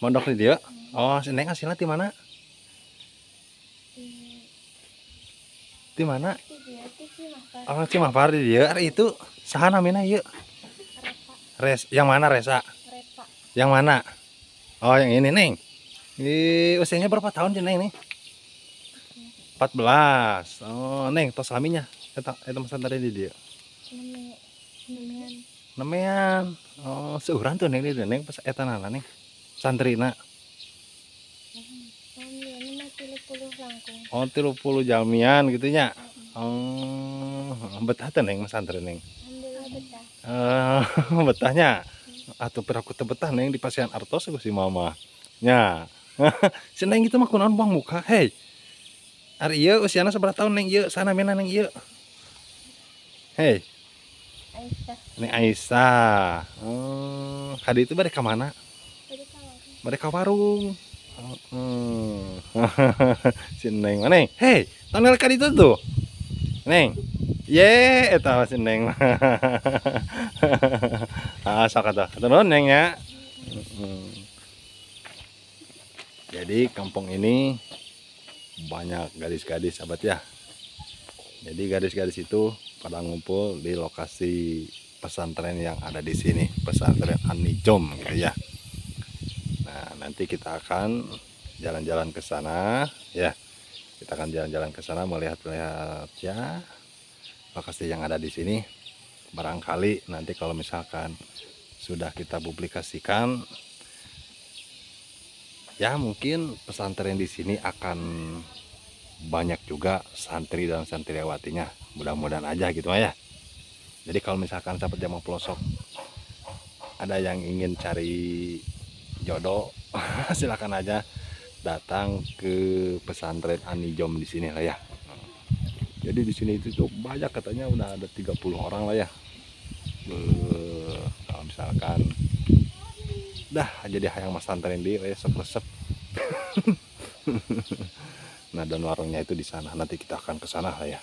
Mondok di dia. Oh, si Neng asalnya di mana? Di mana? Oh, Cimahpar di dia. Ari itu saha namina ieu? Yang mana Resa? Yang mana? Oh, yang ini Neng. Usianya berapa tahun sih Neng nih? 14. Oh, Neng tos laminya. Eta pesantren di dia. Nemean. Oh, seueuran tuh Neng di Neng pas eta nana Neng. Santrina. Oh, 30 jalmian gitu nya. Oh, betah teh Neng pesantren Neng. Betahnya. Atuh piraku teu betah Neng di Pasian Artos ku si mama. Nya. Si Neng gitu mah kunaon buang muka. Hei. Ari ieu usiana sabaraha tahun Neng ieu? Sanamina Neng ieu? Hei. Neng Aisyah. Oh, hadi itu bade ka mana? Bade ka warung. Si Neng mana? Hei, tonel ka ditu tuh. Neng. Ye, eta si Neng. Ah, sok atuh. Turun Neng ya. Jadi kampung ini banyak gadis-gadis sahabat ya. Jadi gadis-gadis itu pada ngumpul di lokasi pesantren yang ada di sini, pesantren An-Nijom gitu ya. Nah, nanti kita akan jalan-jalan ke sana ya. Kita akan jalan-jalan ke sana melihat-lihat ya lokasi yang ada di sini. Barangkali nanti kalau misalkan sudah kita publikasikan ya, mungkin pesantren di sini akan banyak juga santri dan santriwatinya. Mudah-mudahan aja gitu ya. Jadi kalau misalkan sahabat Jamal Pelosok ada yang ingin cari jodoh, silakan aja datang ke pesantren An-Nijom di sini lah ya. Jadi di sini itu tuh banyak, katanya udah ada 30 orang lah ya. Kalau misalkan dah jadi hayang pesantren di resep-resep. Nah, dan warungnya itu di sana. Nanti kita akan ke sana lah ya.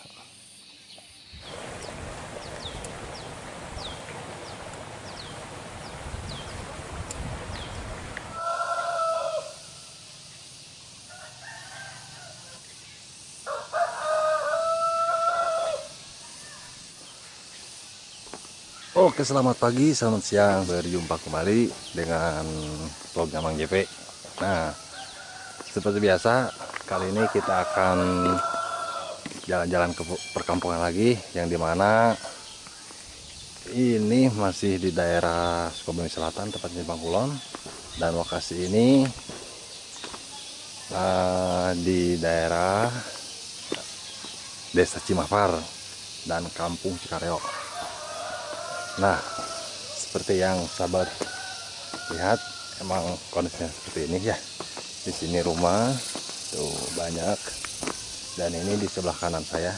Oke, selamat pagi, selamat siang, berjumpa kembali dengan vlognya Mang JP. Nah, seperti biasa, kali ini kita akan jalan-jalan ke perkampungan lagi, yang dimana ini masih di daerah Sukabumi Selatan, tepatnya Bangkulon. Dan lokasi ini di daerah Desa Cimahpar dan Kampung Cikareo. Nah, seperti yang sahabat lihat, emang kondisinya seperti ini ya. Di sini rumah tuh banyak, dan ini di sebelah kanan saya.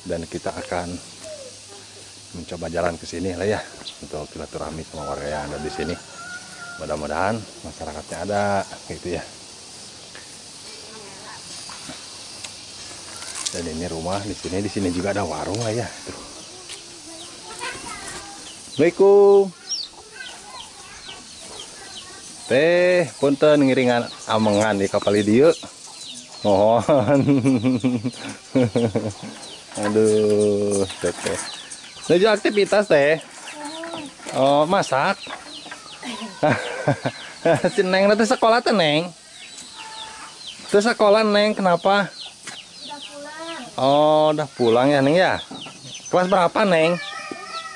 Dan kita akan mencoba jalan ke sini lah ya, untuk silaturahmi sama warga yang ada di sini. Mudah-mudahan masyarakatnya ada gitu ya. Dan ini rumah di sini juga ada warung lah ya. Tuh. Assalamualaikum. Teh, punten ngiringan amengan di kapal dieu. Mohon. Aduh, teh. Nuju aktivitas teh. Oh, masak. Si Neng nanti sekolah teh Neng. Terus sekolah Neng kenapa? Oh, udah pulang ya Neng ya. Kelas berapa Neng?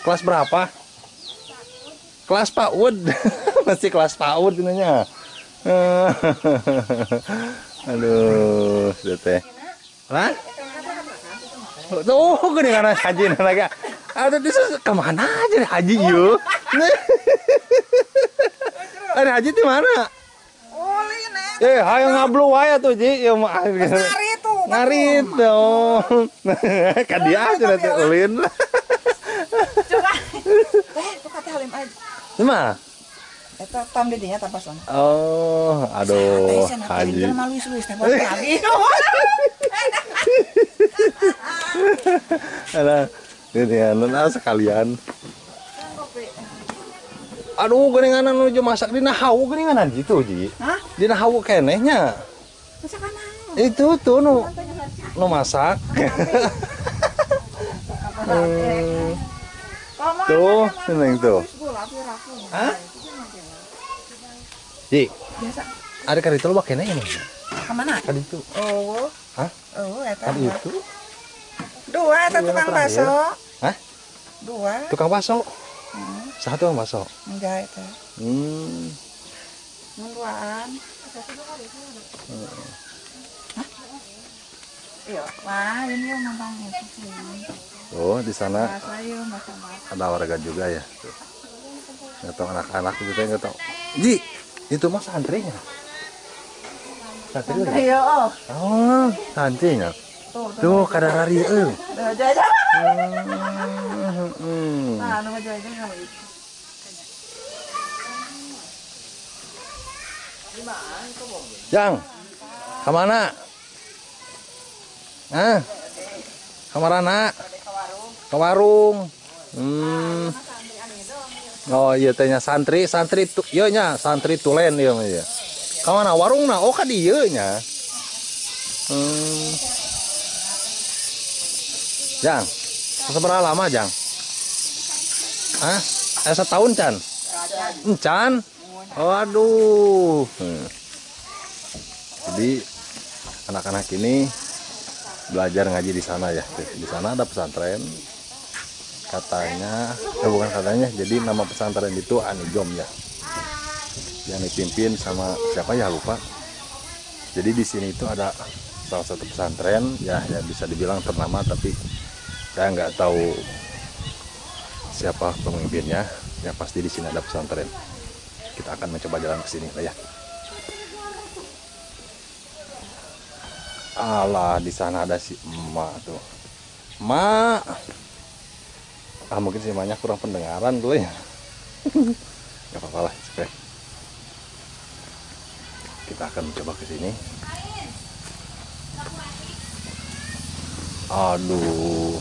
Kelas berapa? Kelas PAUD. Masih kelas PAUD ininya. Aduh, sudah teh. Lah? Tuh, gini karena haji lagi. Ada di kemana aja nih haji yuk? Ada haji di mana? Hayo ngablu wae tuh Ji. Ya mah ngarit dong. Kan dia aja nanti ulin. Coba. Tuh kata halim aja. Cuma? Eta tam di dinya tapasan. Oh, aduh, haji. Malu luis teh lagi. Ada ini anu sekalian. Aduh, geninganan nuju masak dina hawu geninganan gitu, Ji. Hah? Dina hawu kenehnya. Masakan naon? Itu tuh nu masak. Tuh, seneng tuh. Hah? Ji, Biasa. ada kali itu lo keneh ini. Kemana? Kali itu. Oh. Hah? Oh, eta. Kali itu. Dua, eta tukang terakhir. bakso. Hah? Dua. Tukang bakso. Hmm. Satu tukang bakso. Enggak eta. Hmm. Duaan. Hah? Iya, wah ini yang nonton itu sih. Oh, di sana Bahasa yuk, masak-masak. ada warga juga ya. Tuh. Nggak tahu anak-anak gitu nggak tahu. Ji, itu mah santrinya. Santri udah. Ayo, oh. Oh, santrinya. Tuh, kadang hari Jajan. Hmm. Nah, anu jajan kamu itu. Jang, kemana? Hah? Kamarana? Ke warung. Oh iya tanya santri tuh, iya nya santri tulen iya mah ya. Kemana warungna? Oh ka dieu nya. Jang, seberapa lama Jang? Hah? Setahun Can? Can? Oh, aduh. Jadi anak-anak ini belajar ngaji di sana ya. Di sana ada pesantren. Katanya, bukan katanya. Jadi nama pesantren itu Anijom ya. Yang dipimpin sama siapa ya lupa. Jadi di sini itu ada salah satu pesantren ya, yang bisa dibilang ternama, tapi saya nggak tahu siapa pemimpinnya. Yang pasti di sini ada pesantren. Kita akan mencoba jalan ke sini lah ya. Alah, di sana ada si emak tuh. Mak. Ah, mungkin si emaknya kurang pendengaran dulu ya. Gak apa-apa lah, oke. Kita akan mencoba ke sini. Aduh.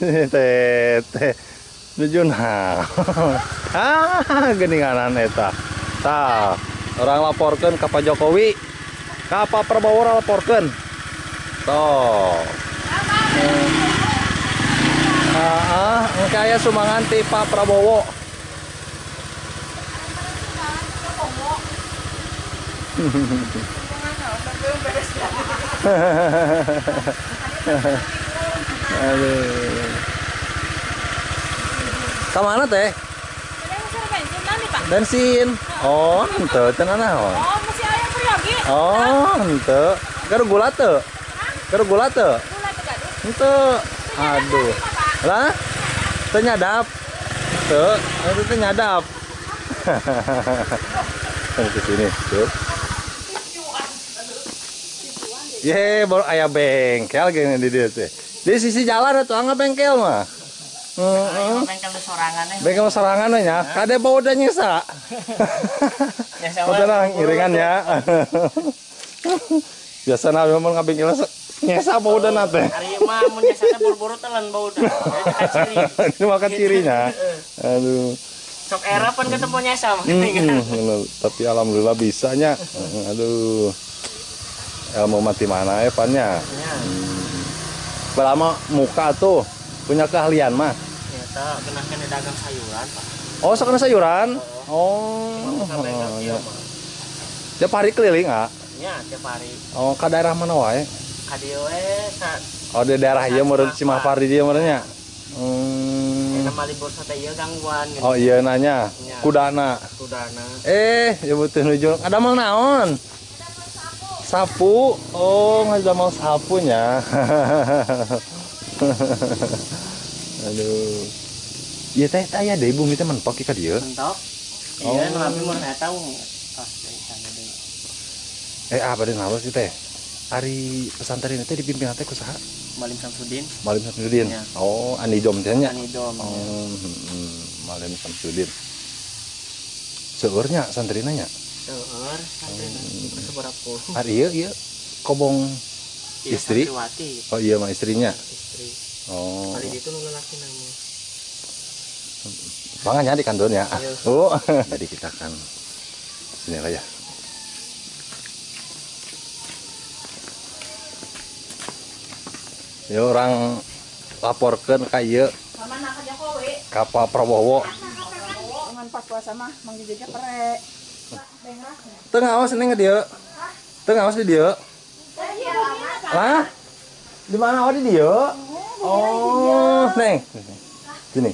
Tete. Nuju nah. Geninganan eta. Tah, orang laporkan ke Pak Jokowi. Ka Pak Prabowo laporkan. Toh. Engke aya sumbangan ti Pak Prabowo. Aduh. Kemana teh? Bensin tadi, Pak. Bensin. Oh, ente tenan naon? Oh, masih ayam priyogi. Oh, ente. Keur gula teu? Keur gula teu? Gula teh gaduh. Ente. Aduh. Lah? Teu nyadap. Teu, itu teh nyadap. Ke sini, tuh. Ye, baru aya bengkel gini di dieu teh. Di sisi jalan atuh angga bengkel mah. Bengkel di sorangan Bengkel sorangan nya, kade bau da nyesa. Udah nang iringannya. Biasana memang ngabengkel nyesa bau da teh. Ari mah mun nyesana buru-buru telan bau dah. Ciri. Cuma cirinya. Aduh. Sok era pun ketemu nyesa mah. Tapi alhamdulillah bisanya. Aduh. Ilmu mati mana ya pannya. Berlama muka tuh punya keahlian mah. Ya teh kena dagang sayuran, Pak. Oh, sakana sayuran. Oh. Tiap hari keliling, ah? Ya, tiap hari. Oh, ke daerah mana wae? Ka dieu we Oh, di daerah ieu meureun Cimahpar di dieu meureunnya. nama libur teh ieu gangguan gitu. Oh, iya nanya. Kudana. Kudana. Ya butuh nuju. Ada mal naon? Sapu. Oh, ngadamal sapunya. Aduh. Iya teh aya deui bumi teh mentok ka dieu. Mentok. Oh. Iya, nu abdi mun eta tos dari sana deui. Apa deh nawas sih teh? Ari pesantren teh dipimpin teh ku saha? Malim Samsudin. Malim Samsudin. Ya. Oh, Anijom teh nya. Anidom. Oh, Malim Samsudin. Seurnya santrina nya. Seueur santrina seberapa puluh. Ari ieu kobong istri. Santriwati. Oh iya mah istrinya. Istri. Oh. Kali itu nu lalaki nama. Pangannya di kantornya. Oh, jadi kita akan sini lah ya. Ya orang laporkan kayak Mana ka Jokowi? kapal Prabowo. Dengan pas puasa mah manggilnya pere. Tengah awas ini dia. Tengah awas di dia. Lah? Di mana awas di dia? Oh, Neng. Sini.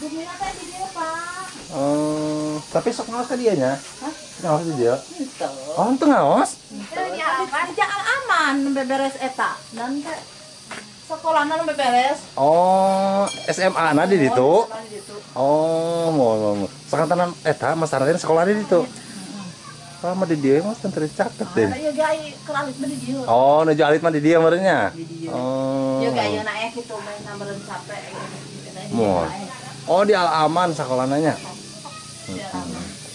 Bumina teh di dia, Pak. Oh, tapi sok ngawas ke dianya. Hah? Ngawas di dia. Itu. Oh, tengah awas. Ya, kan jangan aman beberes eta. Dan teh sekolahna nu beberes. Oh, SMA na di ditu. Sama di ditu. Oh, mau. Sekantanan eta Mas Raden sekolah di ditu. Sama di dia Mas kan terus caket deh. Ada juga keralit mah di dieu. Oh, nuju alit mah di dia merenya. Di dieu. Oh. Juga ayeuna naik kitu main nambereun capek. Mohon. Oh, di Al-Aman sekolahnya.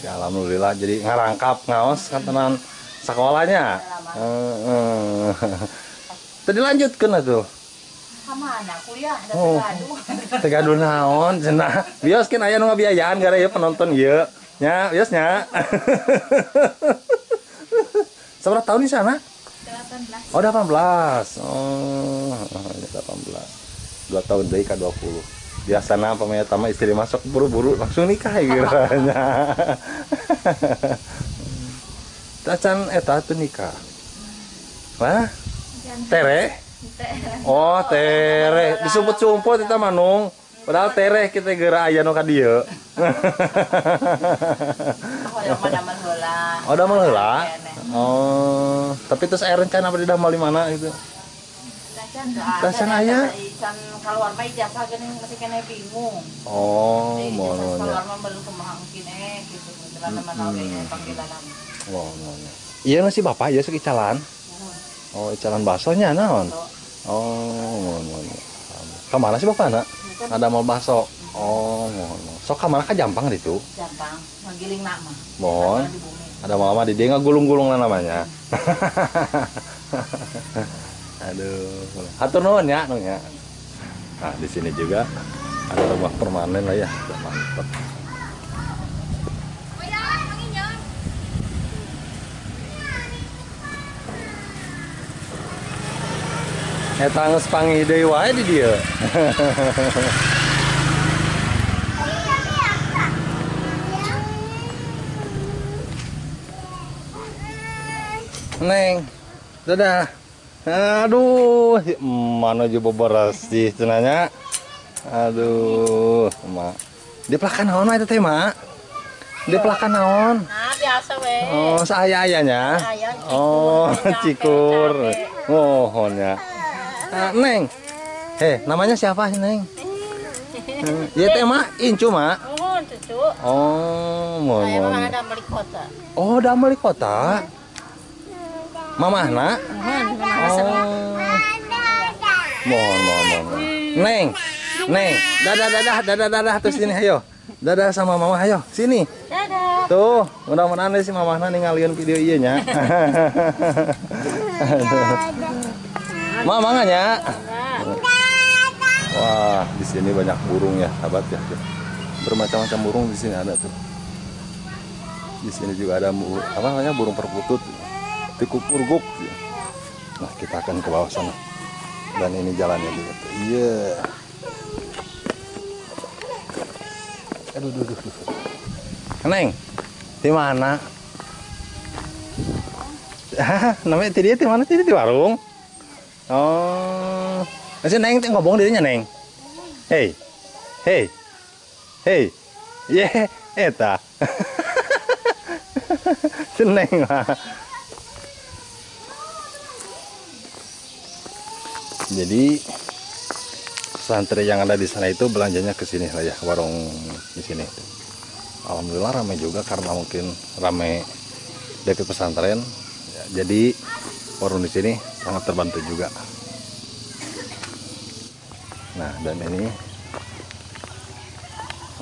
Ya alhamdulillah jadi ngarangkap ngaos kantenan sekolahnya. Tadi lanjutkeun atuh. Kamana kuliah da Oh. gaduh. Tegaduh naon cenah. Bios kan aya nu ngabiayaan gara ieu penonton ieu. Nya, bios nya. Seberapa tahun di sana? 18. Oh, 18. Oh, 18. 2 tahun deui ka 20. Biasana pamaya tama istri masuk buru-buru langsung nikah kiranya. Tacan eta tuh nikah. Wah, tere. Oh, tere. Disumput-sumput eta manung. Padahal tere kita geura aya nu ka dieu. Oh, yang madaman heula. Oh, damel heula. Oh, tapi terus aya rencana bade damel di mana gitu. Tacan aya. Can keluar mah ijazah geuning masih kena bingung. Oh, Jadi mau ijazah nya. keluar mah belum kumaha mungkin gitu. Beneran mana oge panggilan. Wow, iya nasi bapak ya sok icalan. Oh, icalan baksonya naon? Oh, kemana sih bapak nak? Ada mau bakso. Oh, sok kemana ka Jampang itu? Gampang, manggiling nak mah. Mohon. Di bumi. Ada mama di dia ngagulung-gulung namanya. Aduh, hatur nuhun ya, nu ya. Nah, di sini juga ada rumah permanen lah ya, mantap. Eta geus panggih deui wae di dieu. Neng, dadah. Aduh, mana juga beberes sih cenanya. Aduh, mak. Di pelakan naon itu teh, Mak? Di pelakan naon? Nah, biasa we. Oh, saaya-ayanya. Aya cikur, Oh, capek, cikur. capek. Mohon ya. Neng. Namanya siapa sih, Neng? Iya teh, Mak. Incu, Mak. Oh, cucu. Oh, Saya mah mohon. ada beli kota. Oh, damel di kota. Mamahna? Oh. Mohon. Neng, dadah, terus sini, ayo. Dadah sama mama, ayo, sini. Dadah. Tuh, mudah-mudahan si mamahna ningalieun video ieu nya. Mama nya. Wah, di sini banyak burung ya, sahabat ya. Bermacam-macam burung di sini ada tuh. Di sini juga ada apa namanya burung perkutut. Tikuk-urguk. Nah, kita akan ke bawah sana. Dan ini jalannya juga. Iya. Aduh. Neng, di mana? Namanya tadi di mana? Tadi di warung. Oh, masih Neng ngobong dirinya Neng. Hey, eta. Seneng lah. Jadi santri yang ada di sana itu belanjanya ke sini lah ya, warung di sini. Alhamdulillah ramai juga karena mungkin ramai dekat pesantren. Ya, jadi warung di sini sangat terbantu juga. Nah, dan ini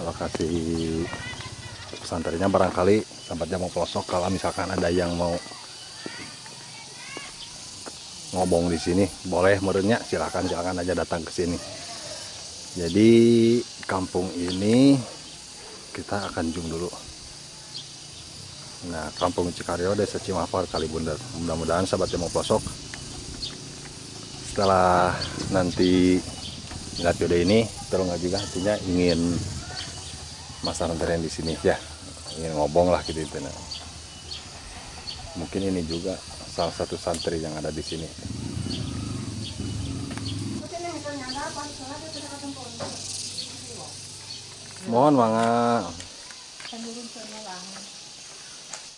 lokasi pesantrennya barangkali tempatnya mau pelosok kalau misalkan ada yang mau ngobong di sini boleh merenya silakan aja datang ke sini. Jadi kampung ini kita akan zoom dulu. Nah, Kampung Cikaryo, Desa Cimafar, Kalibunder. Mudah-mudahan sahabat yang mau pelosok setelah nanti lihat video ini, tolong juga artinya ingin masa rantarian di sini ya, ingin ngobong lah gitu itu. Nah, mungkin ini juga salah satu santri yang ada di sini. Mohon mangga. Kan dulu sana lah.